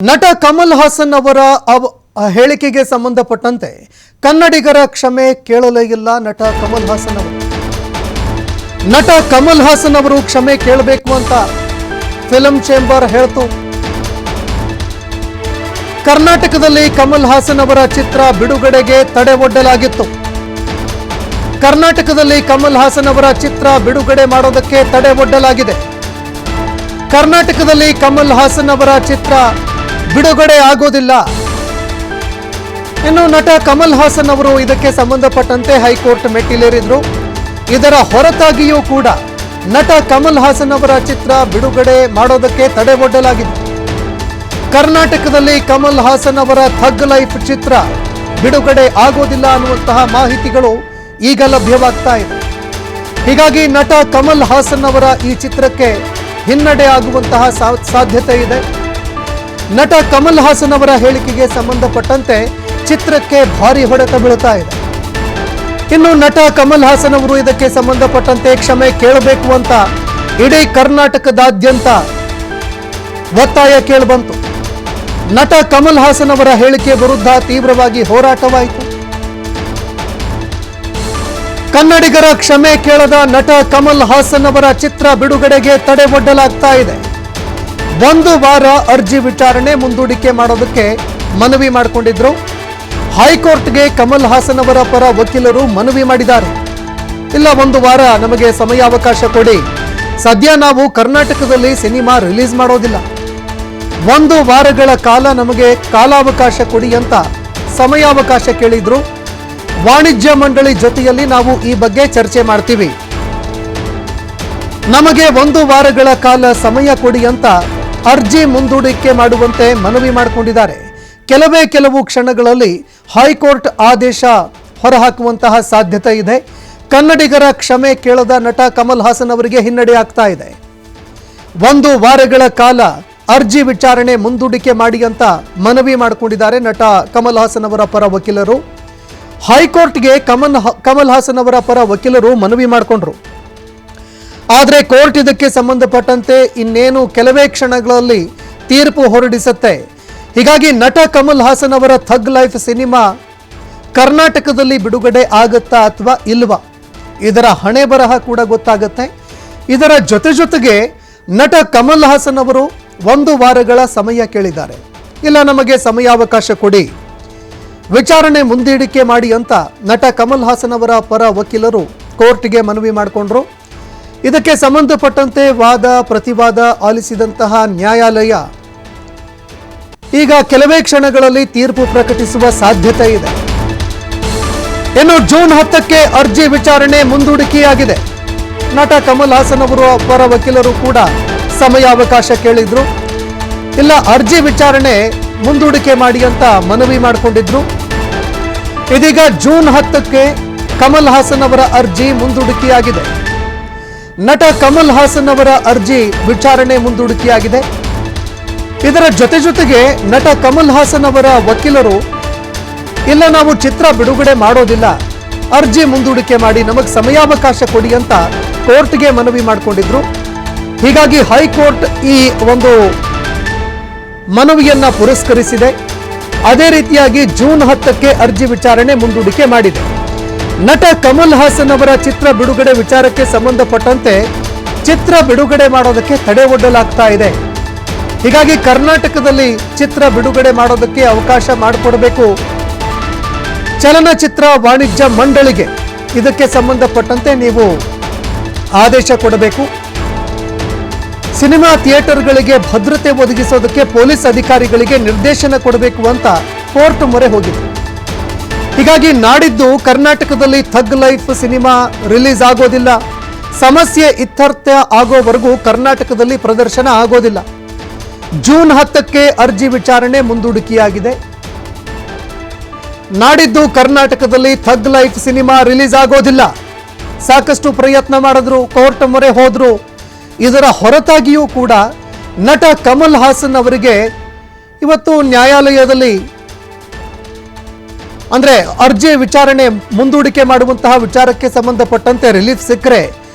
ನಟ ಕಮಲ್ ಹಾಸನ್ ಅವರ ಹೇಳಿಕೆಗೆ ಸಂಬಂಧಪಟ್ಟಂತೆ ಕನ್ನಡಿಗರ ಕ್ಷಮೆ ಕೇಳಲೇ ಇಲ್ಲ ನಟ ಕಮಲ್ ಹಾಸನ್ ಅವರು ಕ್ಷಮೆ ಕೇಳಬೇಕು ಅಂತ ಫಿಲ್ಮ್ ಚೇಂಬರ್ ಹೇಳ್ತು. ಕರ್ನಾಟಕದಲ್ಲಿ ಕಮಲ್ ಹಾಸನ್ ಅವರ ಚಿತ್ರ ಬಿಡುಗಡೆಗೆ ತಡೆ ಒಡ್ಡಲಾಗಿತ್ತು. ಕರ್ನಾಟಕದಲ್ಲಿ ಕಮಲ್ ಹಾಸನ್ ಅವರ ಚಿತ್ರ ಬಿಡುಗಡೆ ಮಾಡೋದಕ್ಕೆ ತಡೆ ಒಡ್ಡಲಾಗಿದೆ. ಕರ್ನಾಟಕದಲ್ಲಿ ಕಮಲ್ ಹಾಸನ್ ಅವರ ಚಿತ್ರ ಬಿಡುಗಡೆ ಆಗೋದಿಲ್ಲ. ಇನ್ನು ನಟ ಕಮಲ್ ಹಾಸನ್ ಅವರು ಇದಕ್ಕೆ ಸಂಬಂಧಪಟ್ಟಂತೆ ಹೈಕೋರ್ಟ್ ಮೆಟ್ಟಿಲೇರಿದ್ರು. ಇದರ ಹೊರತಾಗಿಯೂ ಕೂಡ ನಟ ಕಮಲ್ ಹಾಸನ್ ಅವರ ಚಿತ್ರ ಬಿಡುಗಡೆ ಮಾಡೋದಕ್ಕೆ ತಡೆ ಒಡ್ಡಲಾಗಿದೆ. ಕರ್ನಾಟಕದಲ್ಲಿ ಕಮಲ್ ಹಾಸನ್ ಅವರ ಥಗ್ ಲೈಫ್ ಚಿತ್ರ ಬಿಡುಗಡೆ ಆಗೋದಿಲ್ಲ ಅನ್ನುವಂತಹ ಮಾಹಿತಿಗಳು ಈಗ ಲಭ್ಯವಾಗ್ತಾ ಇದೆ. ಹೀಗಾಗಿ ನಟ ಕಮಲ್ ಹಾಸನ್ ಅವರ ಈ ಚಿತ್ರಕ್ಕೆ ಹಿನ್ನಡೆ ಆಗುವಂತಹ ಸಾಧ್ಯತೆ ಇದೆ. ನಟ ಕಮಲ್ ಹಾಸನ್ ಅವರ ಹೇಳಿಕೆಗೆ ಸಂಬಂಧಪಟ್ಟಂತೆ ಚಿತ್ರಕ್ಕೆ ಭಾರಿ ಹೊಡೆತ ಬೀಳುತ್ತಾ ಇದೆ. ಇನ್ನು ನಟ ಕಮಲ್ ಹಾಸನ್ ಅವರು ಇದಕ್ಕೆ ಸಂಬಂಧಪಟ್ಟಂತೆ ಕ್ಷಮೆ ಕೇಳಬೇಕು ಅಂತ ಇಡೀ ಕರ್ನಾಟಕದಾದ್ಯಂತ ಒತ್ತಾಯ ಕೇಳಿಬಂತು. ನಟ ಕಮಲ್ ಹಾಸನ್ ಅವರ ಹೇಳಿಕೆ ವಿರುದ್ಧ ತೀವ್ರವಾಗಿ ಹೋರಾಟವಾಯಿತು. ಕನ್ನಡಿಗರ ಕ್ಷಮೆ ಕೇಳದ ನಟ ಕಮಲ್ ಹಾಸನ್ ಅವರ ಚಿತ್ರ ಬಿಡುಗಡೆಗೆ ತಡೆ ಒಡ್ಡಲಾಗ್ತಾ ಇದೆ. ಒಂದು ವಾರ ಅರ್ಜಿ ವಿಚಾರಣೆ ಮುಂದೂಡಿಕೆ ಮಾಡೋದಕ್ಕೆ ಮನವಿ ಮಾಡಿಕೊಂಡಿದ್ರು. ಹೈಕೋರ್ಟ್ಗೆ ಕಮಲ್ ಹಾಸನ್ ಅವರ ಪರ ವಕೀಲರು ಮನವಿ ಮಾಡಿದ್ದಾರೆ. ಇಲ್ಲ, ಒಂದು ವಾರ ನಮಗೆ ಸಮಯಾವಕಾಶ ಕೊಡಿ, ಸದ್ಯ ನಾವು ಕರ್ನಾಟಕದಲ್ಲಿ ಸಿನಿಮಾ ರಿಲೀಸ್ ಮಾಡೋದಿಲ್ಲ, ಒಂದು ವಾರಗಳ ಕಾಲ ನಮಗೆ ಕಾಲಾವಕಾಶ ಕೊಡಿ ಅಂತ ಸಮಯಾವಕಾಶ ಕೇಳಿದ್ರು. ವಾಣಿಜ್ಯ ಮಂಡಳಿ ಜೊತೆಯಲ್ಲಿ ನಾವು ಈ ಬಗ್ಗೆ ಚರ್ಚೆ ಮಾಡ್ತೀವಿ, ನಮಗೆ ಒಂದು ವಾರಗಳ ಕಾಲ ಸಮಯ ಕೊಡಿ ಅಂತ ಅರ್ಜಿ ಮುಂದೂಡಿಕೆ ಮಾಡುವಂತೆ ಮನವಿ ಮಾಡಿಕೊಂಡಿದ್ದಾರೆ. ಕೆಲವು ಕ್ಷಣಗಳಲ್ಲಿ ಹೈಕೋರ್ಟ್ ಆದೇಶ ಹೊರಹಾಕುವಂತಹ ಸಾಧ್ಯತೆ ಇದೆ. ಕನ್ನಡಿಗರ ಕ್ಷಮೆ ಕೇಳದ ನಟ ಕಮಲ್ ಹಾಸನ್ ಅವರಿಗೆ ಹಿನ್ನಡೆ ಆಗ್ತಾ ಇದೆ. ಒಂದು ವಾರಗಳ ಕಾಲ ಅರ್ಜಿ ವಿಚಾರಣೆ ಮುಂದೂಡಿಕೆ ಮಾಡಿ ಅಂತ ಮನವಿ ಮಾಡಿಕೊಂಡಿದ್ದಾರೆ ನಟ ಕಮಲ್ ಹಾಸನ್ ಅವರ ಪರ ವಕೀಲರು. ಹೈಕೋರ್ಟ್ಗೆ ಕಮಲ್ ಹಾಸನ್ ಅವರ ಪರ ವಕೀಲರು ಮನವಿ ಮಾಡಿಕೊಂಡ್ರು. ಆದರೆ ಕೋರ್ಟ್ ಇದಕ್ಕೆ ಸಂಬಂಧಪಟ್ಟಂತೆ ಇನ್ನೇನು ಕೆಲವೇ ಕ್ಷಣಗಳಲ್ಲಿ ತೀರ್ಪು ಹೊರಡಿಸುತ್ತೆ. ಹೀಗಾಗಿ ನಟ ಕಮಲ್ ಹಾಸನ್ ಅವರ ಥಗ್ ಲೈಫ್ ಸಿನಿಮಾ ಕರ್ನಾಟಕದಲ್ಲಿ ಬಿಡುಗಡೆ ಆಗುತ್ತಾ ಅಥವಾ ಇಲ್ವಾ, ಇದರ ಹಣೆ ಬರಹ ಕೂಡ ಗೊತ್ತಾಗುತ್ತೆ. ಇದರ ಜೊತೆಗೆ ನಟ ಕಮಲ್ ಹಾಸನ್ ಅವರು ಒಂದು ವಾರಗಳ ಸಮಯ ಕೇಳಿದ್ದಾರೆ. ಇಲ್ಲ, ನಮಗೆ ಸಮಯಾವಕಾಶ ಕೊಡಿ, ವಿಚಾರಣೆ ಮುಂದೂಡಿಕೆ ಮಾಡಿ ಅಂತ ನಟ ಕಮಲ್ ಹಾಸನ್ ಅವರ ಪರ ವಕೀಲರು ಕೋರ್ಟ್ಗೆ ಮನವಿ ಮಾಡಿಕೊಂಡ್ರು. ಇದಕ್ಕೆ ಸಂಬಂಧಪಟ್ಟಂತೆ ವಾದ ಪ್ರತಿವಾದ ಆಲಿಸಿದಂತಹ ನ್ಯಾಯಾಲಯ ಈಗ ಕೆಲವೇ ಕ್ಷಣಗಳಲ್ಲಿ ತೀರ್ಪು ಪ್ರಕಟಿಸುವ ಸಾಧ್ಯತೆ ಇದೆ. ಇನ್ನು ಜೂನ್ 10ಕ್ಕೆ ಅರ್ಜಿ ವಿಚಾರಣೆ ಮುಂದೂಡಿಕೆಯಾಗಿದೆ. ನಟ ಕಮಲ್ ಹಾಸನ್ ಅವರು ಪರ ವಕೀಲರು ಕೂಡ ಸಮಯಾವಕಾಶ ಕೇಳಿದ್ರು. ಇಲ್ಲ, ಅರ್ಜಿ ವಿಚಾರಣೆ ಮುಂದೂಡಿಕೆ ಮಾಡಿ ಅಂತ ಮನವಿ ಮಾಡಿಕೊಂಡಿದ್ರು. ಇದೀಗ ಜೂನ್ 10ಕ್ಕೆ ಕಮಲ್ ಹಾಸನ್ ಅವರ ಅರ್ಜಿ ಮುಂದೂಡಿಕೆಯಾಗಿದೆ. ನಟ ಕಮಲ್ ಹಾಸನ್ ಅವರ ಅರ್ಜಿ ವಿಚಾರಣೆ ಮುಂದೂಡಿಕೆಯಾಗಿದೆ. ಇದರ ಜೊತೆಗೆ ನಟ ಕಮಲ್ ಹಾಸನ್ ಅವರ ವಕೀಲರು ಇಲ್ಲ, ನಾವು ಚಿತ್ರ ಬಿಡುಗಡೆ ಮಾಡೋದಿಲ್ಲ, ಅರ್ಜಿ ಮುಂದೂಡಿಕೆ ಮಾಡಿ, ನಮಗೆ ಸಮಯಾವಕಾಶ ಕೊಡಿ ಅಂತ ಕೋರ್ಟ್ಗೆ ಮನವಿ ಮಾಡಿಕೊಂಡಿದ್ರು. ಹೀಗಾಗಿ ಹೈಕೋರ್ಟ್ ಈ ಒಂದು ಮನವಿಯನ್ನ ಪುರಸ್ಕರಿಸಿದೆ. ಅದೇ ರೀತಿಯಾಗಿ ಜೂನ್ 10ಕ್ಕೆ ಅರ್ಜಿ ವಿಚಾರಣೆ ಮುಂದೂಡಿಕೆ ಮಾಡಿದೆ. ನಟ ಕಮಲ್ ಹಾಸನ್ ಅವರ ಚಿತ್ರ ಬಿಡುಗಡೆ ವಿಚಾರಕ್ಕೆ ಸಂಬಂಧಪಟ್ಟಂತೆ ಚಿತ್ರ ಬಿಡುಗಡೆ ಮಾಡೋದಕ್ಕೆ ತಡೆ ಒಡ್ಡಲಾಗ್ತಾ ಇದೆ. ಹೀಗಾಗಿ ಕರ್ನಾಟಕದಲ್ಲಿ ಚಿತ್ರ ಬಿಡುಗಡೆ ಮಾಡೋದಕ್ಕೆ ಅವಕಾಶ ಮಾಡಿಕೊಡಬೇಕು ಚಲನಚಿತ್ರ ವಾಣಿಜ್ಯ ಮಂಡಳಿಗೆ. ಇದಕ್ಕೆ ಸಂಬಂಧಪಟ್ಟಂತೆ ನೀವು ಆದೇಶ ಕೊಡಬೇಕು. ಸಿನಿಮಾ ಥಿಯೇಟರ್ಗಳಿಗೆ ಭದ್ರತೆ ಒದಗಿಸೋದಕ್ಕೆ ಪೊಲೀಸ್ ಅಧಿಕಾರಿಗಳಿಗೆ ನಿರ್ದೇಶನ ಕೊಡಬೇಕು ಅಂತ ಕೋರ್ಟ್ ಮೊರೆ ಹೋಗಿದೆ. ಹೀಗಾಗಿ ನಾಡಿದ್ದು ಕರ್ನಾಟಕದಲ್ಲಿ ಥಗ್ ಲೈಫ್ ಸಿನಿಮಾ ರಿಲೀಸ್ ಆಗೋದಿಲ್ಲ. ಸಮಸ್ಯೆ ಇತ್ಯರ್ಥ ಆಗೋವರೆಗೂ ಕರ್ನಾಟಕದಲ್ಲಿ ಪ್ರದರ್ಶನ ಆಗೋದಿಲ್ಲ. ಜೂನ್ 10ಕ್ಕೆ ಅರ್ಜಿ ವಿಚಾರಣೆ ಮುಂದೂಡಿಕೆಯಾಗಿದೆ. ನಾಡಿದ್ದು ಕರ್ನಾಟಕದಲ್ಲಿ ಥಗ್ ಲೈಫ್ ಸಿನಿಮಾ ರಿಲೀಸ್ ಆಗೋದಿಲ್ಲ. ಸಾಕಷ್ಟು ಪ್ರಯತ್ನ ಮಾಡಿದ್ರು, ಕೋರ್ಟ್ ಮೊರೆ ಹೋದ್ರು. ಇದರ ಹೊರತಾಗಿಯೂ ಕೂಡ ನಟ ಕಮಲ್ ಹಾಸನ್ ಅವರಿಗೆ ಇವತ್ತು ನ್ಯಾಯಾಲಯದಲ್ಲಿ ಅಂದ್ರೆ ಅರ್ಜಿ ವಿಚಾರಣೆ ಮುಂದೂಡಿಕೆ ಮಾಡುವಂತಹ ವಿಚಾರಕ್ಕೆ ಸಂಬಂಧಪಟ್ಟಂತೆ ರಿಲೀಫ್ ಸಿಕ್ಕರೆ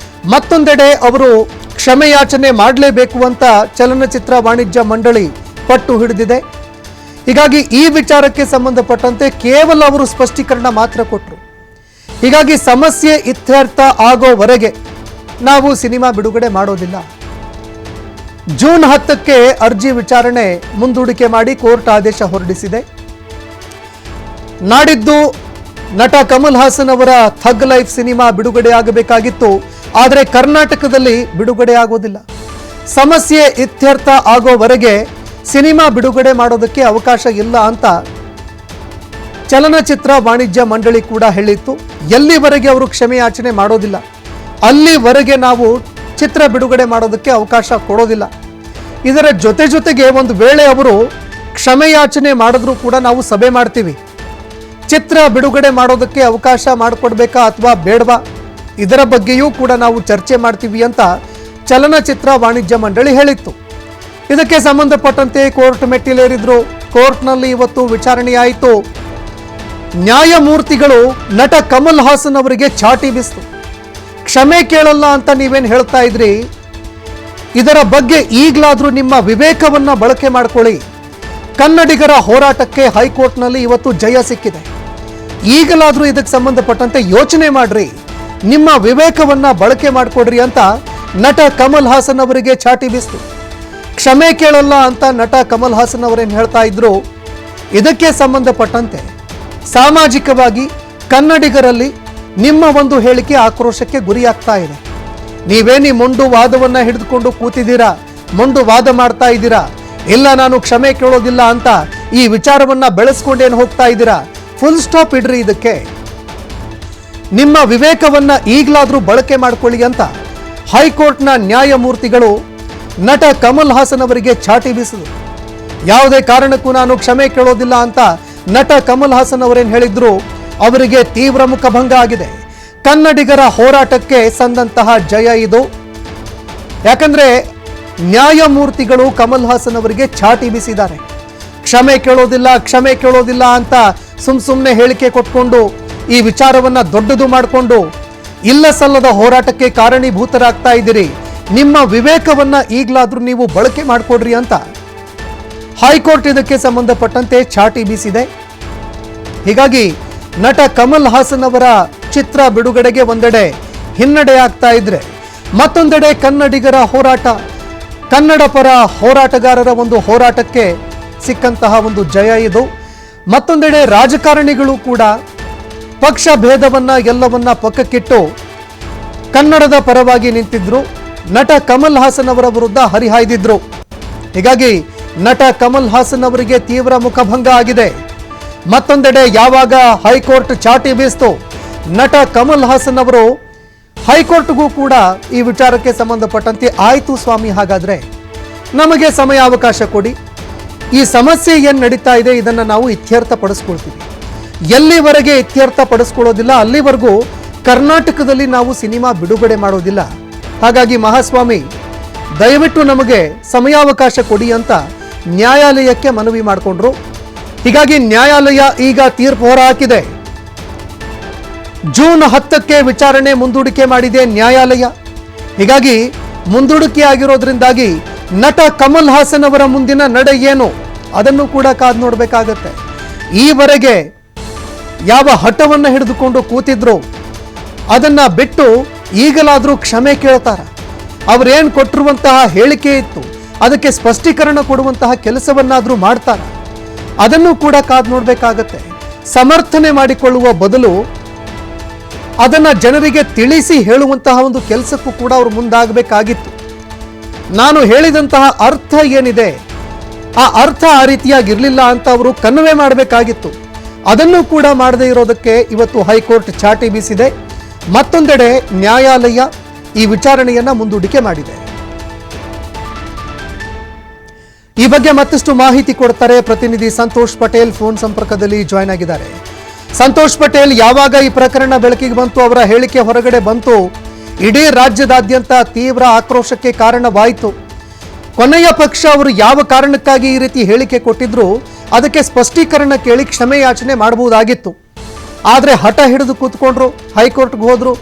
ಮತ್ತೊಂದೆಡೆ ಅವರು ಕ್ಷಮೆಯಾಚನೆ ಮಾಡಲೇಬೇಕು ಅಂತ ಚಲನಚಿತ್ರ ವಾಣಿಜ್ಯ ಮಂಡಳಿ ಪಟ್ಟು ಹಿಡಿದಿದೆ. ಹೀಗಾಗಿ ಈ ವಿಚಾರಕ್ಕೆ ಸಂಬಂಧಪಟ್ಟಂತೆ ಕೇವಲ ಅವರು ಸ್ಪಷ್ಟೀಕರಣ ಮಾತ್ರ ಕೊಟ್ಟರು. ಹೀಗಾಗಿ ಸಮಸ್ಯೆ ಇತ್ಯರ್ಥ ಆಗೋವರೆಗೆ ನಾವು ಸಿನಿಮಾ ಬಿಡುಗಡೆ ಮಾಡೋದಿಲ್ಲ. ಜೂನ್ 10ಕ್ಕೆ ಅರ್ಜಿ ವಿಚಾರಣೆ ಮುಂದೂಡಿಕೆ ಮಾಡಿ ಕೋರ್ಟ್ ಆದೇಶ ಹೊರಡಿಸಿದೆ. ನಾಡಿದ್ದು ನಟ ಕಮಲ್ ಹಾಸನ್ ಅವರ ಥಗ್ ಲೈಫ್ ಸಿನಿಮಾ ಬಿಡುಗಡೆಯಾಗಬೇಕಾಗಿತ್ತು. ಆದರೆ ಕರ್ನಾಟಕದಲ್ಲಿ ಬಿಡುಗಡೆ ಆಗೋದಿಲ್ಲ. ಸಮಸ್ಯೆ ಇತ್ಯರ್ಥ ಆಗೋವರೆಗೆ ಸಿನಿಮಾ ಬಿಡುಗಡೆ ಮಾಡೋದಕ್ಕೆ ಅವಕಾಶ ಇಲ್ಲ ಅಂತ ಚಲನಚಿತ್ರ ವಾಣಿಜ್ಯ ಮಂಡಳಿ ಕೂಡ ಹೇಳಿತ್ತು. ಎಲ್ಲಿವರೆಗೆ ಅವರು ಕ್ಷಮೆಯಾಚನೆ ಮಾಡೋದಿಲ್ಲ ಅಲ್ಲಿವರೆಗೆ ನಾವು ಚಿತ್ರ ಬಿಡುಗಡೆ ಮಾಡೋದಕ್ಕೆ ಅವಕಾಶ ಕೊಡೋದಿಲ್ಲ. ಇದರ ಜೊತೆಗೆ ಒಂದು ವೇಳೆ ಅವರು ಕ್ಷಮೆಯಾಚನೆ ಮಾಡಿದ್ರೂ ಕೂಡ ನಾವು ಸಭೆ ಮಾಡ್ತೀವಿ. ಚಿತ್ರ ಬಿಡುಗಡೆ ಮಾಡೋದಕ್ಕೆ ಅವಕಾಶ ಮಾಡಿಕೊಡ್ಬೇಕಾ ಅಥವಾ ಬೇಡವಾ ಇದರ ಬಗ್ಗೆಯೂ ಕೂಡ ನಾವು ಚರ್ಚೆ ಮಾಡ್ತೀವಿ ಅಂತ ಚಲನಚಿತ್ರ ವಾಣಿಜ್ಯ ಮಂಡಳಿ ಹೇಳಿತ್ತು. ಇದಕ್ಕೆ ಸಂಬಂಧಪಟ್ಟಂತೆ ಕೋರ್ಟ್ ಮೆಟ್ಟಿಲೇರಿದ್ರು. ಕೋರ್ಟ್ನಲ್ಲಿ ಇವತ್ತು ವಿಚಾರಣೆಯಾಯಿತು. ನ್ಯಾಯಮೂರ್ತಿಗಳು ನಟ ಕಮಲ್ ಹಾಸನ್ ಅವರಿಗೆ ಚಾಟಿ ಬೀಸಿತು. ಕ್ಷಮೆ ಕೇಳಲ್ಲ ಅಂತ ನೀವೇನು ಹೇಳ್ತಾ ಇದ್ರಿ, ಇದರ ಬಗ್ಗೆ ಈಗಲಾದರೂ ನಿಮ್ಮ ವಿವೇಕವನ್ನ ಬಳಕೆ ಮಾಡ್ಕೊಳ್ಳಿ. ಕನ್ನಡಿಗರ ಹೋರಾಟಕ್ಕೆ ಹೈಕೋರ್ಟ್ನಲ್ಲಿ ಇವತ್ತು ಜಯ ಸಿಕ್ಕಿದೆ. ಈಗಲಾದರೂ ಇದಕ್ಕೆ ಸಂಬಂಧಪಟ್ಟಂತೆ ಯೋಚನೆ ಮಾಡ್ರಿ, ನಿಮ್ಮ ವಿವೇಕವನ್ನ ಬಳಕೆ ಮಾಡಿಕೊಡ್ರಿ ಅಂತ ನಟ ಕಮಲ್ ಹಾಸನ್ ಅವರಿಗೆ ಚಾಟಿ ಬೀಸಿತು. ಕ್ಷಮೆ ಕೇಳಲ್ಲ ಅಂತ ನಟ ಕಮಲ್ ಹಾಸನ್ ಅವರೇನು ಹೇಳ್ತಾ ಇದ್ರು. ಇದಕ್ಕೆ ಸಂಬಂಧಪಟ್ಟಂತೆ ಸಾಮಾಜಿಕವಾಗಿ ಕನ್ನಡಿಗರಲ್ಲಿ ನಿಮ್ಮ ಒಂದು ಹೇಳಿಕೆ ಆಕ್ರೋಶಕ್ಕೆ ಗುರಿಯಾಗ್ತಾ ಇದೆ. ನೀವೇನಿ ಮೊಂಡು ವಾದವನ್ನ ಹಿಡಿದುಕೊಂಡು ಕೂತಿದ್ದೀರಾ, ಮೊಂಡು ವಾದ ಮಾಡ್ತಾ ಇದ್ದೀರಾ, ಇಲ್ಲ ನಾನು ಕ್ಷಮೆ ಕೇಳೋದಿಲ್ಲ ಅಂತ ಈ ವಿಚಾರವನ್ನ ಬೆಳೆಸ್ಕೊಂಡೇನು ಹೋಗ್ತಾ ಇದ್ದೀರಾ. ಫುಲ್ ಸ್ಟಾಪ್ ಇಡ್ರಿ. ಇದಕ್ಕೆ ನಿಮ್ಮ ವಿವೇಕವನ್ನ ಈಗಲಾದರೂ ಬಳಕೆ ಮಾಡ್ಕೊಳ್ಳಿ ಅಂತ ಹೈಕೋರ್ಟ್ನ ನ್ಯಾಯಮೂರ್ತಿಗಳು ನಟ ಕಮಲ್ ಹಾಸನ್ ಅವರಿಗೆ ಚಾಟಿ ಬೀಸಿದರು. ಯಾವುದೇ ಕಾರಣಕ್ಕೂ ನಾನು ಕ್ಷಮೆ ಕೇಳೋದಿಲ್ಲ ಅಂತ ನಟ ಕಮಲ್ ಹಾಸನ್ ಅವರೇನು ಹೇಳಿದ್ರು, ಅವರಿಗೆ ತೀವ್ರ ಮುಖಭಂಗ ಆಗಿದೆ. ಕನ್ನಡಿಗರ ಹೋರಾಟಕ್ಕೆ ಸಂದಂತಹ ಜಯ ಇದು. ಯಾಕಂದ್ರೆ ನ್ಯಾಯಮೂರ್ತಿಗಳು ಕಮಲ್ ಹಾಸನ್ ಅವರಿಗೆ ಚಾಟಿ ಬೀಸಿದ್ದಾರೆ. ಕ್ಷಮೆ ಕೇಳೋದಿಲ್ಲ ಅಂತ ಸುಮ್ಮನೆ ಹೇಳಿಕೆ ಕೊಟ್ಕೊಂಡು ಈ ವಿಚಾರವನ್ನ ದೊಡ್ಡದು ಮಾಡಿಕೊಂಡು ಇಲ್ಲ ಸಲ್ಲದ ಹೋರಾಟಕ್ಕೆ ಕಾರಣೀಭೂತರಾಗ್ತಾ ಇದ್ದೀರಿ. ನಿಮ್ಮ ವಿವೇಕವನ್ನ ಈಗಲಾದ್ರೂ ನೀವು ಬಳಕೆ ಮಾಡಿಕೊಡ್ರಿ ಅಂತ ಹೈಕೋರ್ಟ್ ಇದಕ್ಕೆ ಸಂಬಂಧಪಟ್ಟಂತೆ ಚಾಟಿ ಬೀಸಿದೆ. ಹೀಗಾಗಿ ನಟ ಕಮಲ್ ಹಾಸನ್ ಅವರ ಚಿತ್ರ ಬಿಡುಗಡೆಗೆ ಒಂದೆಡೆ ಹಿನ್ನಡೆ ಆಗ್ತಾ ಇದ್ರೆ, ಮತ್ತೊಂದೆಡೆ ಕನ್ನಡಿಗರ ಹೋರಾಟ, ಕನ್ನಡ ಪರ ಹೋರಾಟಗಾರರ ಒಂದು ಹೋರಾಟಕ್ಕೆ ಸಿಕ್ಕಂತಹ ಒಂದು ಜಯ ಇದು. ಮತ್ತೊಂದೆಡೆ ರಾಜಕಾರಣಿಗಳು ಕೂಡ ಪಕ್ಷ ಭೇದವನ್ನ ಎಲ್ಲವನ್ನ ಪಕ್ಕಕ್ಕಿಟ್ಟು ಕನ್ನಡದ ಪರವಾಗಿ ನಿಂತಿದ್ರು. ನಟ ಕಮಲ್ ಹಾಸನ್ ಅವರ ವಿರುದ್ಧ ಹರಿಹಾಯ್ದಿದ್ರು. ಹೀಗಾಗಿ ನಟ ಕಮಲ್ ಹಾಸನ್ ಅವರಿಗೆ ತೀವ್ರ ಮುಖಭಂಗ ಆಗಿದೆ. ಮತ್ತೊಂದೆಡೆ ಯಾವಾಗ ಹೈಕೋರ್ಟ್ ಚಾಟಿ ಬೀಸ್ತು, ನಟ ಕಮಲ್ ಹಾಸನ್ ಅವರು ಹೈಕೋರ್ಟ್ಗೂ ಕೂಡ ಈ ವಿಚಾರಕ್ಕೆ ಸಂಬಂಧಪಟ್ಟಂತೆ ಆಯ್ತು ಸ್ವಾಮಿ, ಹಾಗಾದ್ರೆ ನಮಗೆ ಸಮಯಾವಕಾಶ ಕೊಡಿ, ಈ ಸಮಸ್ಯೆ ಏನು ನಡೀತಾ ಇದೆ ಇದನ್ನ ನಾವು ಇತ್ಯರ್ಥಪಡಿಸ್ಕೊಳ್ತೀವಿ. ಎಲ್ಲಿವರೆಗೆ ಇತ್ಯರ್ಥಪಡಿಸ್ಕೊಳ್ಳೋದಿಲ್ಲ ಅಲ್ಲಿವರೆಗೂ ಕರ್ನಾಟಕದಲ್ಲಿ ನಾವು ಸಿನಿಮಾ ಬಿಡುಗಡೆ ಮಾಡೋದಿಲ್ಲ. ಹಾಗಾಗಿ ಮಹಾಸ್ವಾಮಿ ದಯವಿಟ್ಟು ನಮಗೆ ಸಮಯಾವಕಾಶ ಕೊಡಿ ಅಂತ ನ್ಯಾಯಾಲಯಕ್ಕೆ ಮನವಿ ಮಾಡಿಕೊಂಡ್ರು. ಹೀಗಾಗಿ ನ್ಯಾಯಾಲಯ ಈಗ ತೀರ್ಪು ಹೊರಹಾಕಿದೆ. ಜೂನ್ 10ಕ್ಕೆ ವಿಚಾರಣೆ ಮುಂದೂಡಿಕೆ ಮಾಡಿದೆ ನ್ಯಾಯಾಲಯ. ಹೀಗಾಗಿ ಮುಂದೂಡಿಕೆ ಆಗಿರೋದ್ರಿಂದಾಗಿ ನಟ ಕಮಲ್ ಹಾಸನ್ ಅವರ ಮುಂದಿನ ನಡೆ ಏನು ಅದನ್ನು ಕೂಡ ಕಾದು ನೋಡಬೇಕಾಗತ್ತೆ. ಈವರೆಗೆ ಯಾವ ಹಠವನ್ನು ಹಿಡಿದುಕೊಂಡು ಕೂತಿದ್ರು ಅದನ್ನ ಬಿಟ್ಟು ಈಗಲಾದರೂ ಕ್ಷಮೆ ಕೇಳ್ತಾರ. ಅವರೇನು ಕೊಟ್ಟಿರುವಂತಹ ಹೇಳಿಕೆ ಇತ್ತು ಅದಕ್ಕೆ ಸ್ಪಷ್ಟೀಕರಣ ಕೊಡುವಂತಹ ಕೆಲಸವನ್ನಾದರೂ ಮಾಡ್ತಾರ, ಅದನ್ನು ಕೂಡ ಕಾದು ನೋಡಬೇಕಾಗತ್ತೆ. ಸಮರ್ಥನೆ ಮಾಡಿಕೊಳ್ಳುವ ಬದಲು ಅದನ್ನ ಜನರಿಗೆ ತಿಳಿಸಿ ಹೇಳುವಂತಹ ಒಂದು ಕೆಲಸಕ್ಕೂ ಕೂಡ ಅವರು ಮುಂದಾಗಬೇಕಾಗಿತ್ತು. ನಾನು ಹೇಳಿದಂತಹ ಅರ್ಥ ಏನಿದೆ ಆ ಅರ್ಥ ಆ ರೀತಿಯಾಗಿರ್ಲಿಲ್ಲ ಅಂತ ಅವರು ಕನ್ವೆ ಮಾಡಬೇಕಾಗಿತ್ತು. ಅದನ್ನು ಕೂಡ ಮಾಡದೇ ಇರೋದಕ್ಕೆ ಇವತ್ತು ಹೈಕೋರ್ಟ್ ಚಾಟಿ ಬೀಸಿದೆ. ಮತ್ತೊಂದೆಡೆ ನ್ಯಾಯಾಲಯ ಈ ವಿಚಾರಣೆಯನ್ನ ಮುಂದೂಡಿಕೆ ಮಾಡಿದೆ. ಈ ಬಗ್ಗೆ ಮತ್ತಷ್ಟು ಮಾಹಿತಿ ಕೊಡ್ತಾರೆ ಪ್ರತಿನಿಧಿ ಸಂತೋಷ್ ಪಟೇಲ್, ಫೋನ್ ಸಂಪರ್ಕದಲ್ಲಿ ಜಾಯ್ನ್ ಆಗಿದ್ದಾರೆ. ಸಂತೋಷ್ ಪಟೇಲ್, ಯಾವಾಗ ಈ ಪ್ರಕರಣ ಬೆಳಕಿಗೆ ಬಂತು, ಅವರ ಹೇಳಿಕೆ ಹೊರಗಡೆ ಬಂತು, ಇಡೀ ರಾಜ್ಯದಾದ್ಯಂತ ತೀವ್ರ ಆಕ್ರೋಶಕ್ಕೆ ಕಾರಣವಾಯಿತು. ಕೊನೆಯ ಪಕ್ಷ ಅವರು ಯಾವ ಕಾರಣಕ್ಕಾಗಿ ಈ ರೀತಿ ಹೇಳಿಕೆ ಕೊಟ್ಟಿದ್ರು ಅದಕ್ಕೆ ಸ್ಪಷ್ಟೀಕರಣ ಕೇಳಿ ಕ್ಷಮೆ ಯಾಚನೆ ಮಾಡಬಹುದಾಗಿತ್ತು. ಆದರೆ ಹಠ ಹಿಡಿದು ಕೂತ್ಕೊಂಡ್ರು, ಹೈಕೋರ್ಟ್ಗೆ ಹೋದ್ರು.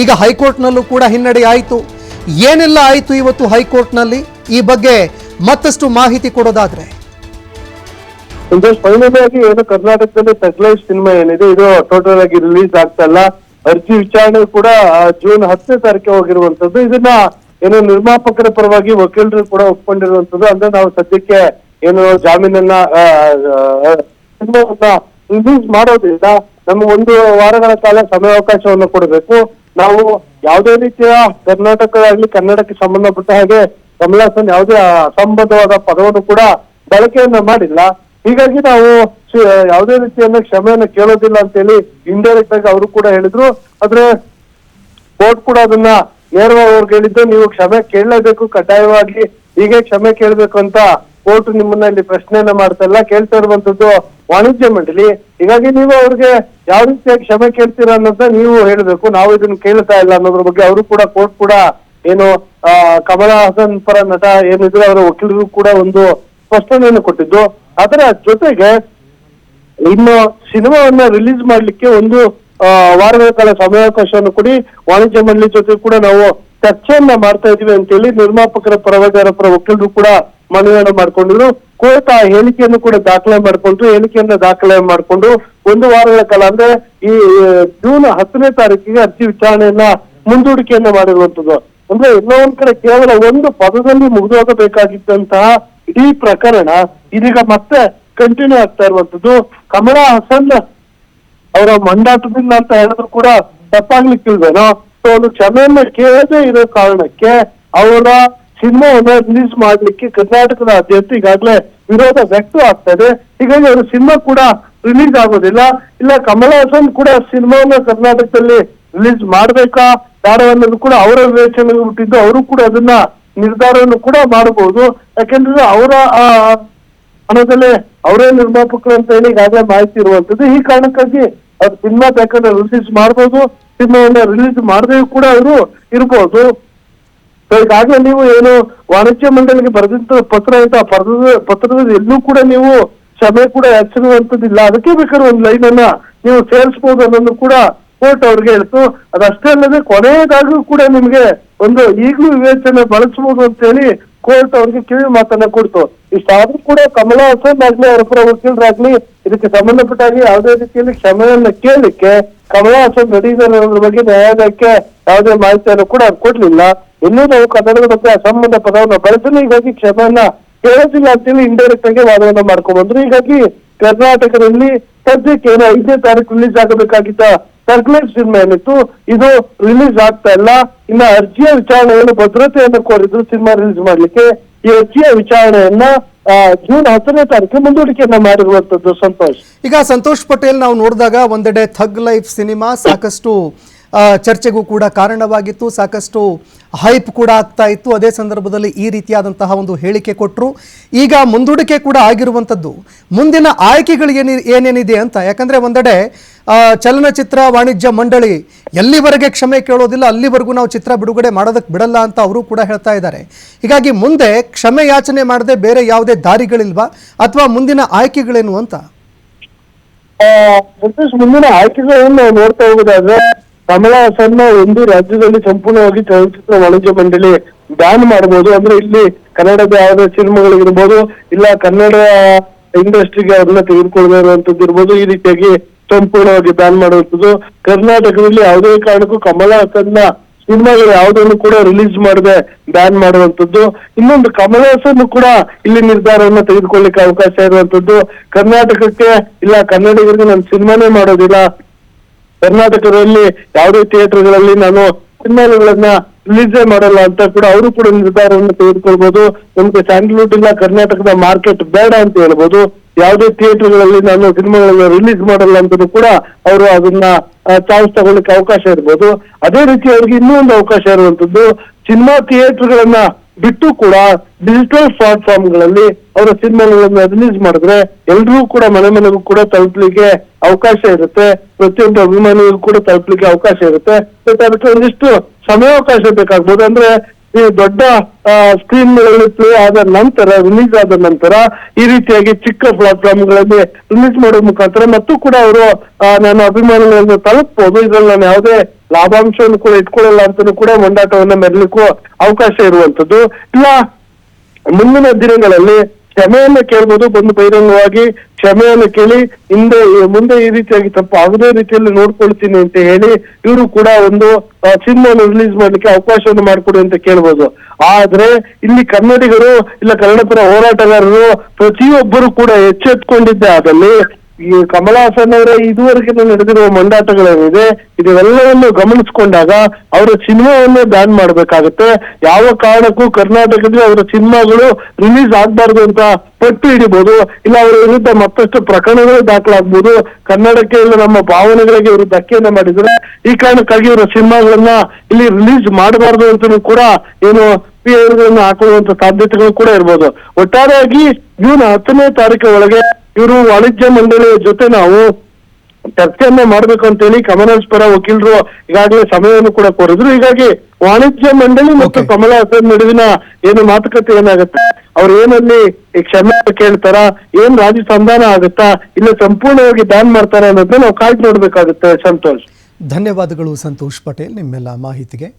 ಈಗ ಹೈಕೋರ್ಟ್ನಲ್ಲೂ ಕೂಡ ಹಿನ್ನಡೆ ಆಯಿತು. ಏನೆಲ್ಲ ಆಯಿತು ಇವತ್ತು ಹೈಕೋರ್ಟ್ನಲ್ಲಿ, ಈ ಬಗ್ಗೆ ಮತ್ತಷ್ಟು ಮಾಹಿತಿ ಕೊಡೋದಾದ್ರೆ ಫೈನಲ್ ಆಗಿ ಏನು ಕರ್ನಾಟಕದಲ್ಲಿ ಥಗ್ ಲೈಫ್ ಸಿನಿಮಾ ಏನಿದೆ ಇದು ಟೋಟಲ್ ಆಗಿ ರಿಲೀಸ್ ಆಗ್ತಾ ಇಲ್ಲ. ಅರ್ಜಿ ವಿಚಾರಣೆ ಕೂಡ ಜೂನ್ 10ನೇ ತಾರೀಕಿಗೆ ಹೋಗಿರುವಂತದ್ದು. ಇದನ್ನ ಏನು ನಿರ್ಮಾಪಕರ ಪರವಾಗಿ ವಕೀಲರು ಕೂಡ ಒಪ್ಕೊಂಡಿರುವಂತದ್ದು. ಅಂದ್ರೆ ನಾವು ಸದ್ಯಕ್ಕೆ ಏನು ಜಾಮೀನನ್ನ ಸಿನಿಮಾವನ್ನ ರಿಲೀಸ್ ಮಾಡೋದ್ರಿಂದ ನಮ್ಗೆ 1 ವಾರಗಳ ಕಾಲ ಸಮಯಾವಕಾಶವನ್ನು ಕೊಡಬೇಕು. ನಾವು ಯಾವುದೇ ರೀತಿಯ ಕರ್ನಾಟಕವಾಗ್ಲಿ ಕನ್ನಡಕ್ಕೆ ಸಂಬಂಧಪಟ್ಟ ಹಾಗೆ ಕಮಲ್ ಹಾಸನ್ ಯಾವುದೇ ಅಸಂಬದ್ಧವಾದ ಪದವನ್ನು ಕೂಡ ಬಳಕೆಯನ್ನ ಮಾಡಿಲ್ಲ. ಹೀಗಾಗಿ ನಾವು ಯಾವುದೇ ರೀತಿಯನ್ನ ಕ್ಷಮೆಯನ್ನ ಕೇಳೋದಿಲ್ಲ ಅಂತ ಹೇಳಿ ಇಂಡೈರೆಕ್ಟ್ ಆಗಿ ಅವರು ಕೂಡ ಹೇಳಿದ್ರು. ಆದ್ರೆ ಕೋರ್ಟ್ ಕೂಡ ಅದನ್ನ ನೇರವಾಗಿ ಅವ್ರಿಗೆ ಹೇಳಿದ್ದು, ನೀವು ಕ್ಷಮೆ ಕೇಳಲೇಬೇಕು ಕಡ್ಡಾಯವಾಗಿ, ಹೀಗೆ ಕ್ಷಮೆ ಕೇಳಬೇಕು ಅಂತ ಕೋರ್ಟ್ ನಿಮ್ಮನ್ನ ಇಲ್ಲಿ ಪ್ರಶ್ನೆಯನ್ನ ಮಾಡ್ತಾ ಇಲ್ಲ, ಕೇಳ್ತಾ ಇರುವಂತದ್ದು ವಾಣಿಜ್ಯ ಮಂಡಳಿ. ಹೀಗಾಗಿ ನೀವು ಅವ್ರಿಗೆ ಯಾವ ರೀತಿಯಾಗಿ ಕ್ಷಮೆ ಕೇಳ್ತೀರಾ ಅನ್ನೋದನ್ನ ನೀವು ಹೇಳ್ಬೇಕು, ನಾವು ಇದನ್ನ ಕೇಳ್ತಾ ಇಲ್ಲ ಅನ್ನೋದ್ರ ಬಗ್ಗೆ ಅವರು ಕೂಡ ಕೋರ್ಟ್ ಕೂಡ ಏನು ಕಮಲ್ ಹಾಸನ್ ಪರ ನಟ ಏನಿದ್ರೆ ಅವರ ವಕೀಲರು ಕೂಡ ಒಂದು ಸ್ಪಷ್ಟನೆಯನ್ನು ಕೊಟ್ಟಿದ್ದು. ಅದರ ಜೊತೆಗೆ ಇನ್ನು ಸಿನಿಮಾವನ್ನ ರಿಲೀಸ್ ಮಾಡ್ಲಿಕ್ಕೆ 1 ವಾರಗಳ ಕಾಲ ಸಮಯಾವಕಾಶವನ್ನು ಕೊಡಿ, ವಾಣಿಜ್ಯ ಮಂಡಳಿ ಜೊತೆ ಕೂಡ ನಾವು ಚರ್ಚೆಯನ್ನ ಮಾಡ್ತಾ ಇದೀವಿ ಅಂತೇಳಿ ನಿರ್ಮಾಪಕರ ಪರವಾಗಿ ಅವರ ಪರ ವಕೀಲರು ಕೂಡ ಮನವಿಯನ್ನು ಮಾಡ್ಕೊಂಡಿದ್ರು. ಕೋರ್ಟ್ ಆ ಹೇಳಿಕೆಯನ್ನು ಕೂಡ ದಾಖಲೆ ಮಾಡಿಕೊಂಡು 1 ವಾರಗಳ ಕಾಲ ಅಂದ್ರೆ ಈ ಜೂನ್ 10ನೇ ತಾರೀಕಿಗೆ ಅರ್ಜಿ ವಿಚಾರಣೆಯನ್ನ ಮುಂದೂಡಿಕೆಯನ್ನ ಮಾಡಿರುವಂತದ್ದು. ಅಂದ್ರೆ ಎಲ್ಲೋ ಒಂದ್ ಕಡೆ ಕೇವಲ 1 ಪದದಲ್ಲಿ ಮುಗಿದೋಗಬೇಕಾಗಿದ್ದಂತಹ ಇಡೀ ಪ್ರಕರಣ ಇದೀಗ ಮತ್ತೆ ಕಂಟಿನ್ಯೂ ಆಗ್ತಾ ಇರುವಂತದ್ದು. ಕಮಲ್ ಹಾಸನ್ ಅವರ ಮಂಡಾಟದಿಂದ ಅಂತ ಹೇಳಿದ್ರು ಕೂಡ ತಪ್ಪಾಗ್ಲಿಕ್ಕಿಲ್ವೇನೋ. ಸೊ ಒಂದು ಕ್ಷಮೆಯನ್ನ ಕೇಳದೆ ಇರೋ ಕಾರಣಕ್ಕೆ ಅವರ ಸಿನಿಮಾವನ್ನ ರಿಲೀಸ್ ಮಾಡ್ಲಿಕ್ಕೆ ಕರ್ನಾಟಕದಾದ್ಯಂತ ಈಗಾಗಲೇ ವಿರೋಧ ವ್ಯಕ್ತ ಆಗ್ತಾ ಇದೆ. ಹೀಗಾಗಿ ಅವರ ಸಿನಿಮಾ ಕೂಡ ರಿಲೀಸ್ ಆಗೋದಿಲ್ಲ. ಇಲ್ಲ ಕಮಲ್ ಹಾಸನ್ ಕೂಡ ಸಿನಿಮಾವನ್ನ ಕರ್ನಾಟಕದಲ್ಲಿ ರಿಲೀಸ್ ಮಾಡ್ಬೇಕಾ ಬೇಡ ಅನ್ನೋದು ಕೂಡ ಅವರ ವಿವೇಚನೆಗೆ ಬಿಟ್ಟಿದ್ದು. ಅವರು ಕೂಡ ಅದನ್ನ ನಿರ್ಧಾರವನ್ನು ಕೂಡ ಮಾಡಬಹುದು. ಯಾಕೆಂದ್ರೆ ಅವರ ಹಣದಲ್ಲೇ ಅವರೇ ನಿರ್ಮಾಪಕರು ಅಂತ ಹೇಳಿ ಈಗಾಗಲೇ ಮಾಹಿತಿ ಇರುವಂತದ್ದು. ಈ ಕಾರಣಕ್ಕಾಗಿ ಅವ್ರು ಸಿನಿಮಾ ಬೇಕಾದ್ರೆ ರಿಲೀಸ್ ಮಾಡ್ಬೋದು, ಸಿನಿಮಾವನ್ನ ರಿಲೀಸ್ ಮಾಡದೇ ಕೂಡ ಅವರು ಇರ್ಬೋದು. ಈಗಾಗಲೇ ನೀವು ಏನು ವಾಣಿಜ್ಯ ಮಂಡಳಿಗೆ ಬರೆದಂತ ಪತ್ರ ಐತೆ, ಆ ಪತ್ರದಲ್ಲಿ ಎಲ್ಲೂ ಕೂಡ ನೀವು ಕ್ಷಮೆ ಕೂಡ ಯಾಚಿರುವಂತದ್ದಿಲ್ಲ. ಅದಕ್ಕೆ ಬೇಕಾದ್ರೆ ಒಂದು ಲೈನ್ ಅನ್ನ ನೀವು ಸೇರಿಸಬಹುದು ಅನ್ನೋದು ಕೂಡ ಕೋರ್ಟ್ ಅವ್ರಿಗೆ ಹೇಳ್ತು. ಅದಷ್ಟೇ ಅಲ್ಲದೆ ಕೊನೆಯದಾಗೂ ಕೂಡ ನಿಮ್ಗೆ ಒಂದು ಈಗಲೂ ವಿವೇಚನೆ ಬಳಸಬಹುದು ಅಂತ ಹೇಳಿ ಕೋರ್ಟ್ ಅವ್ರಿಗೆ ಕಿವಿ ಮಾತನ್ನ ಕೊಡ್ತು. ಇಷ್ಟಾದ್ರೂ ಕೂಡ ಕಮಲ್ ಹಾಸನ್ ಆಗ್ಲಿ ಅವರ ಪರ ವಕೀಲರಾಗ್ಲಿ ಇದಕ್ಕೆ ಸಂಬಂಧಪಟ್ಟಾಗಿ ಯಾವುದೇ ರೀತಿಯಲ್ಲಿ ಕ್ಷಮೆಯನ್ನ ಕೇಳಲಿಕ್ಕೆ ಕಮಲ್ ಹಾಸನ್ ರೆಡಿ ಇದ್ದಾರೆ ಅನ್ನೋದ್ರ ಬಗ್ಗೆ ನ್ಯಾಯಾಲಯಕ್ಕೆ ಯಾವುದೇ ಮಾಹಿತಿಯನ್ನು ಕೂಡ ಕೊಡ್ಲಿಲ್ಲ. ಇನ್ನೂ ನಾವು ಕನ್ನಡದ ಬಗ್ಗೆ ಅಸಂಬಂಧ ಪದವನ್ನು ಬಳಸಲು ಹೀಗಾಗಿ ಕ್ಷಮೆಯನ್ನ ಕೇಳೋದಿಲ್ಲ ಅಂತೇಳಿ ಇಂಡೈರೆಕ್ಟ್ ಆಗಿ ವಾದವನ್ನ ಮಾಡ್ಕೊಂಡ್ ಬಂದ್ರು. ಹೀಗಾಗಿ ಕರ್ನಾಟಕದಲ್ಲಿ ಸದ್ಯಕ್ಕೆ ಏನೋ 5ನೇ ತಾರೀಕು ರಿಲೀಸ್ ಆಗಬೇಕಾಗಿದ್ದ ಥಗ್ ಲೈಫ್ ಸಿನಿಮಾ ಏನಿತ್ತು ಇದು ರಿಲೀಸ್ ಆಗ್ತಾ ಇಲ್ಲ. ಇನ್ನ ಅರ್ಜಿಯ ವಿಚಾರಣೆಯನ್ನು ಭದ್ರತೆಯನ್ನು ಕೋರಿದ್ರು ಸಿನಿಮಾ ರಿಲೀಸ್ ಮಾಡ್ಲಿಕ್ಕೆ. ಈ ಅರ್ಜಿಯ ವಿಚಾರಣೆಯನ್ನ ಜೂನ್ 10ನೇ ತಾರೀಕು ಮುಂದೂಡಿಕೆಯನ್ನ ಮಾಡಿರುವಂತದ್ದು. ಈಗ ಸಂತೋಷ್ ಪಟೇಲ್ ನಾವು ನೋಡಿದಾಗ ಒಂದೆಡೆ ಥಗ್ ಲೈಫ್ ಸಿನಿಮಾ ಸಾಕಷ್ಟು ಚರ್ಚೆಗೂ ಕೂಡ ಕಾರಣವಾಗಿತ್ತು, ಸಾಕಷ್ಟು ಹೈಪ್ ಕೂಡ ಆಗ್ತಾ ಇತ್ತು. ಅದೇ ಸಂದರ್ಭದಲ್ಲಿ ಈ ರೀತಿಯಾದಂತಹ ಒಂದು ಹೇಳಿಕೆ ಕೊಟ್ಟರು. ಈಗ ಮುಂದೂಡಿಕೆ ಕೂಡ ಆಗಿರುವಂಥದ್ದು ಮುಂದಿನ ಆಯ್ಕೆಗಳು ಏನೇನಿದೆ ಅಂತ. ಯಾಕಂದರೆ ಒಂದೆಡೆ ಚಲನಚಿತ್ರ ವಾಣಿಜ್ಯ ಮಂಡಳಿ ಎಲ್ಲಿವರೆಗೆ ಕ್ಷಮೆ ಕೇಳೋದಿಲ್ಲ ಅಲ್ಲಿವರೆಗೂ ನಾವು ಚಿತ್ರ ಬಿಡುಗಡೆ ಮಾಡೋದಕ್ಕೆ ಬಿಡಲ್ಲ ಅಂತ ಅವರು ಕೂಡ ಹೇಳ್ತಾ ಇದ್ದಾರೆ. ಹೀಗಾಗಿ ಮುಂದೆ ಕ್ಷಮೆ ಯಾಚನೆ ಮಾಡದೆ ಬೇರೆ ಯಾವುದೇ ದಾರಿಗಳಿಲ್ವಾ ಅಥವಾ ಮುಂದಿನ ಆಯ್ಕೆಗಳೇನು ಅಂತ? ಮುಂದಿನ ಆಯ್ಕೆಗಳನ್ನು ನಾವು ನೋಡ್ತಾ ಹೋಗೋದಾದ್ರೆ ಕಮಲ್ ಹಾಸನ್ ಒಂದು ರಾಜ್ಯದಲ್ಲಿ ಸಂಪೂರ್ಣವಾಗಿ ಚಲನಚಿತ್ರ ವಾಣಿಜ್ಯ ಮಂಡಳಿ ಬ್ಯಾನ್ ಮಾಡಬಹುದು. ಅಂದ್ರೆ ಇಲ್ಲಿ ಕನ್ನಡದ ಯಾವುದೇ ಸಿನಿಮಾಗಳಿರ್ಬೋದು, ಇಲ್ಲ ಕನ್ನಡ ಇಂಡಸ್ಟ್ರಿಗೆ ಅವ್ರನ್ನ ತೆಗೆದುಕೊಳ್ಳದೆ ಇರುವಂತದ್ದು ಇರ್ಬೋದು, ಈ ರೀತಿಯಾಗಿ ಸಂಪೂರ್ಣವಾಗಿ ಬ್ಯಾನ್ ಮಾಡುವಂಥದ್ದು. ಕರ್ನಾಟಕದಲ್ಲಿ ಯಾವುದೇ ಕಾರಣಕ್ಕೂ ಕಮಲ್ ಹಾಸನ್ನ ಸಿನಿಮಾಗಳು ಯಾವುದನ್ನು ಕೂಡ ರಿಲೀಸ್ ಮಾಡದೆ ಬ್ಯಾನ್ ಮಾಡುವಂತದ್ದು. ಇನ್ನೊಂದು ಕಮಲ್ ಹಾಸನ್ ಕೂಡ ಇಲ್ಲಿ ನಿರ್ಧಾರವನ್ನ ತೆಗೆದುಕೊಳ್ಳಿಕ್ಕೆ ಅವಕಾಶ ಇರುವಂತದ್ದು. ಕರ್ನಾಟಕಕ್ಕೆ ಇಲ್ಲ ಕನ್ನಡಿಗರಿಗೆ ನಾನು ಸಿನಿಮಾನೇ ಮಾಡೋದಿಲ್ಲ, ಕರ್ನಾಟಕದಲ್ಲಿ ಯಾವುದೇ ಥಿಯೇಟರ್ಗಳಲ್ಲಿ ನಾನು ಸಿನಿಮಾಗಳನ್ನ ರಿಲೀಸೇ ಮಾಡಲ್ಲ ಅಂತ ಕೂಡ ಅವರು ಕೂಡ ನಿರ್ಧಾರವನ್ನು ತೆಗೆದುಕೊಳ್ಬಹುದು. ನಮ್ಗೆ ಸ್ಯಾಂಡಲ್ವುಡ್ ಇಲ್ಲ ಕರ್ನಾಟಕದ ಮಾರ್ಕೆಟ್ ಬೇಡ ಅಂತ ಹೇಳ್ಬೋದು. ಯಾವುದೇ ಥಿಯೇಟರ್ಗಳಲ್ಲಿ ನಾನು ಸಿನಿಮಾಗಳನ್ನ ರಿಲೀಸ್ ಮಾಡಲ್ಲ ಅಂತಲೂ ಕೂಡ ಅವರು ಅದನ್ನ ಚಾನ್ಸ್ ತಗೊಳ್ಳಿಕ್ಕೆ ಅವಕಾಶ ಇರ್ಬೋದು. ಅದೇ ರೀತಿ ಅವ್ರಿಗೆ ಇನ್ನೂ ಒಂದು ಅವಕಾಶ ಇರುವಂತದ್ದು, ಸಿನಿಮಾ ಥಿಯೇಟರ್ಗಳನ್ನ ಬಿಟ್ಟು ಕೂಡ ಡಿಜಿಟಲ್ ಪ್ಲಾಟ್ಫಾರ್ಮ್ಗಳಲ್ಲಿ ಅವರ ಸಿನಿಮಾಗಳನ್ನ ರಿಲೀಸ್ ಮಾಡಿದ್ರೆ ಎಲ್ರೂ ಕೂಡ ಮನೆಗೂ ಕೂಡ ತಲುಪಲಿಕ್ಕೆ ಅವಕಾಶ ಇರುತ್ತೆ, ಪ್ರತಿಯೊಂದು ಅಭಿಮಾನಿಗೂ ಕೂಡ ತಲುಪಲಿಕ್ಕೆ ಅವಕಾಶ ಇರುತ್ತೆ. ಬಟ್ ಅದಕ್ಕೆ ಒಂದಿಷ್ಟು ಸಮಯಾವಕಾಶ ಬೇಕಾಗ್ಬೋದು. ಅಂದ್ರೆ ಈ ದೊಡ್ಡ ಸ್ಕ್ರೀನ್ಗಳಲ್ಲಿ ಪ್ಲೇ ಆದ ನಂತರ, ರಿಲೀಸ್ ಆದ ನಂತರ ಈ ರೀತಿಯಾಗಿ ಚಿಕ್ಕ ಪ್ಲಾಟ್ಫಾರ್ಮ್ಗಳಲ್ಲಿ ರಿಲೀಸ್ ಮಾಡೋ ಮುಖಾಂತರ ಮತ್ತು ಕೂಡ ಅವರು ನಾನು ಅಭಿಮಾನಿಗಳನ್ನು ತಲುಪಬಹುದು. ಇದ್ರಲ್ಲಿ ನಾನು ಯಾವುದೇ ಲಾಭಾಂಶವನ್ನು ಕೂಡ ಇಟ್ಕೊಳ್ಳಲ್ಲ ಅಂತಲೂ ಕೂಡ ಮೊಂಡಾಟವನ್ನ ಮೆರಲಿಕ್ಕೂ ಅವಕಾಶ ಇರುವಂತದ್ದು. ಇಲ್ಲ ಮುಂದಿನ ದಿನಗಳಲ್ಲಿ ಕ್ಷಮೆಯನ್ನ ಕೇಳ್ಬೋದು, ಬಂದು ಬಹಿರಂಗವಾಗಿ ಕ್ಷಮೆಯನ್ನು ಕೇಳಿ ಮುಂದೆ ಈ ರೀತಿಯಾಗಿ ತಪ್ಪು ಆಗದೇ ರೀತಿಯಲ್ಲಿ ನೋಡ್ಕೊಳ್ತೀನಿ ಅಂತ ಹೇಳಿ ಇವರು ಕೂಡ ಒಂದು ಸಿನಿಮಾವನ್ನು ರಿಲೀಸ್ ಮಾಡ್ಲಿಕ್ಕೆ ಅವಕಾಶವನ್ನು ಮಾಡಿಕೊಡಿ ಅಂತ ಕೇಳ್ಬೋದು. ಆದ್ರೆ ಇಲ್ಲಿ ಕನ್ನಡಿಗರು ಇಲ್ಲ ಕನ್ನಡ ಪರ ಹೋರಾಟಗಾರರು ಪ್ರತಿಯೊಬ್ಬರು ಕೂಡ ಎಚ್ಚೆತ್ಕೊಂಡಿದ್ದೆ ಆದಲ್ಲಿ ಈ ಕಮಲ್ ಹಾಸನ್ ಅವರ ಇದುವರೆಗೆ ನಡೆದಿರುವ ಮಂಡಾಟಗಳೇನಿದೆ ಇದೆಲ್ಲವನ್ನು ಗಮನಿಸಿಕೊಂಡಾಗ ಅವರ ಸಿನಿಮಾವನ್ನೇ ಬ್ಯಾನ್ ಮಾಡ್ಬೇಕಾಗತ್ತೆ. ಯಾವ ಕಾರಣಕ್ಕೂ ಕರ್ನಾಟಕದಲ್ಲಿ ಅವರ ಸಿನಿಮಾಗಳು ರಿಲೀಸ್ ಆಗ್ಬಾರ್ದು ಅಂತ ಪಟ್ಟು ಹಿಡಿಬಹುದು, ಇಲ್ಲ ಅವರ ವಿರುದ್ಧ ಮತ್ತಷ್ಟು ಪ್ರಕರಣಗಳು ದಾಖಲಾಗ್ಬೋದು. ಕನ್ನಡಕ್ಕೆ ಇಲ್ಲ ನಮ್ಮ ಭಾವನೆಗಳಿಗೆ ಇವರು ಧಕ್ಕೆಯನ್ನ ಮಾಡಿದ್ರೆ ಈ ಕಾರಣಕ್ಕಾಗಿ ಇವರ ಸಿನಿಮಾಗಳನ್ನ ಇಲ್ಲಿ ರಿಲೀಸ್ ಮಾಡಬಾರ್ದು ಅಂತಲೂ ಕೂಡ ಏನು ಪಿಗಳನ್ನು ಹಾಕೊಳ್ಳುವಂತ ಸಾಧ್ಯತೆಗಳು ಕೂಡ ಇರ್ಬೋದು. ಒಟ್ಟಾರೆಯಾಗಿ ಜೂನ್ 10ನೇ ತಾರೀಕು ಒಳಗೆ ಇವರು ವಾಣಿಜ್ಯ ಮಂಡಳಿಯ ಜೊತೆ ನಾವು ಚರ್ಚೆಯನ್ನ ಮಾಡ್ಬೇಕು ಅಂತ ಹೇಳಿ ಕಮಲ್ ಪರ ವಕೀಲರು ಈಗಾಗಲೇ ಸಮಯವನ್ನು ಕೂಡ ಕೋರಿದ್ರು. ಹೀಗಾಗಿ ವಾಣಿಜ್ಯ ಮಂಡಳಿ ಮತ್ತು ಕಮಲ್ ಹಾಸನ್ ನಡುವಿನ ಏನು ಮಾತುಕತೆ ಏನಾಗುತ್ತೆ, ಅವ್ರು ಏನಲ್ಲಿ ಕ್ಷಮೆ ಕೇಳ್ತಾರ, ಏನ್ ರಾಜಿ ಸಂಧಾನ ಆಗುತ್ತಾ, ಇಲ್ಲ ಸಂಪೂರ್ಣವಾಗಿ ಬ್ಯಾನ್ ಮಾಡ್ತಾರ ಅನ್ನೋದನ್ನ ನಾವು ಕಾಯ್ದು ನೋಡ್ಬೇಕಾಗುತ್ತೆ. ಸಂತೋಷ್, ಧನ್ಯವಾದಗಳು ಸಂತೋಷ್ ಪಟೇಲ್ ನಿಮ್ಮೆಲ್ಲ ಮಾಹಿತಿಗೆ.